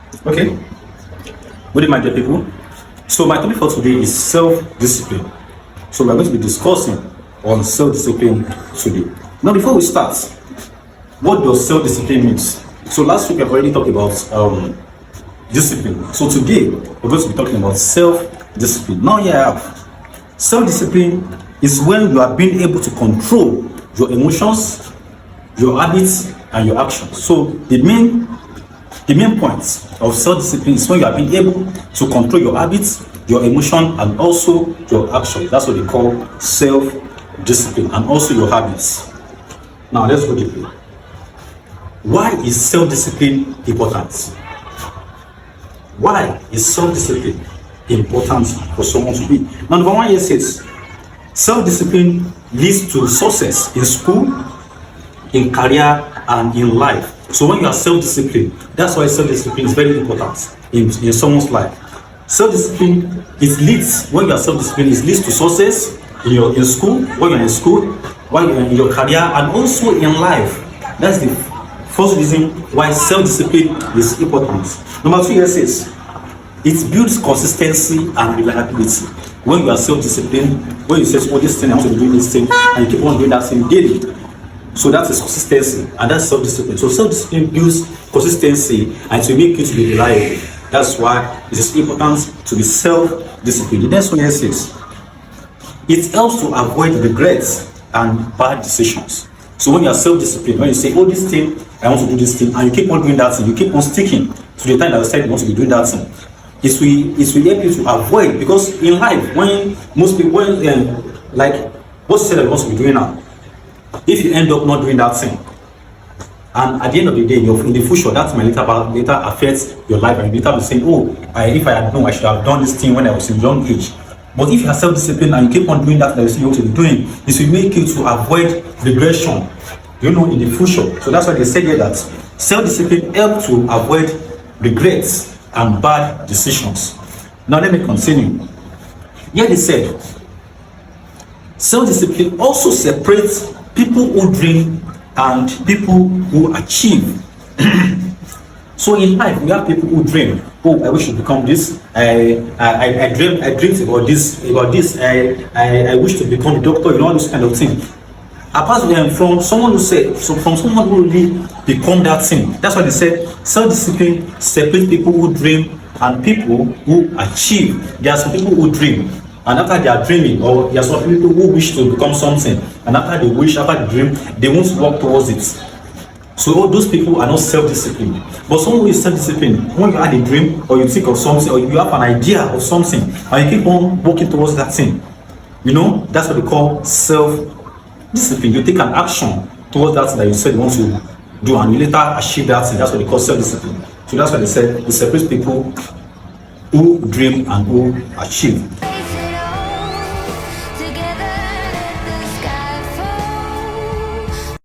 Okay, good evening, my dear people. So my topic for today is self-discipline. So we're going to be discussing on self-discipline today. Now, before we start, what does self-discipline means? So last week I've already talked about discipline. So today we're going to be talking about self-discipline. Now here I have self-discipline is when you are being able to control your emotions, your habits, and your actions. So the main point of self-discipline is when you are being able to control your habits, your emotion, and also your action. That's what they call self-discipline, and also your habits. Now let's go deeper. Why is self-discipline important? Why is self-discipline important for someone to be? Now, number one here says self-discipline leads to success in school, in career, and in life. So when you are self-disciplined, that's why self-discipline is very important in someone's life. Self-discipline, when you are self-disciplined, it leads to success in school, when you're in school, when you're in your career, and also in life. That's the first reason why self-discipline is important. Number two here says it builds consistency and reliability. When you are self-disciplined, when you say, oh, this thing I want to be doing this thing, and you keep on doing that thing daily. So that is consistency, and that's self-discipline. So self-discipline builds consistency and to make you to be reliable. That's why it is important to be self-disciplined. The next one here says it helps to avoid regrets and bad decisions. So when you are self-disciplined, when you say, oh, this thing, I want to do this thing, and you keep on doing that thing, you keep on sticking to the time that you said you want to be doing that thing, it will help you to avoid, because in life, when most people, like what you said that you want to be doing now, if you end up not doing that thing, and at the end of the day, in the future, that might later affect your life, and you later be saying, oh, if I had known, I should have done this thing when I was in young age. But if you are self-disciplined and you keep on doing that you see what you're doing, this will make you to avoid regression, in the future. So that's why they say here that self-discipline helps to avoid regrets and bad decisions. Now let me continue. Here they said self-discipline also separates people who dream and people who achieve. So in life, we have people who dream. Oh, I wish to become this. I dreamt about this. I wish to become a doctor. All this kind of thing. Apart from someone who said, from someone who really become that thing. That's why they said self-discipline separates people who dream and people who achieve. There are some people who dream, and after they are dreaming, or there are some people who wish to become something, and after they dream, they won't work towards it. So all those people are not self-disciplined. But someone who is self-disciplined, when you had a dream, or you think of something, or you have an idea of something, and you keep on working towards that thing, that's what they call self-discipline. You take an action towards that thing that you said you want to do, and you later achieve that thing. That's what they call self-discipline. So that's why they said it separates people who dream and who achieve.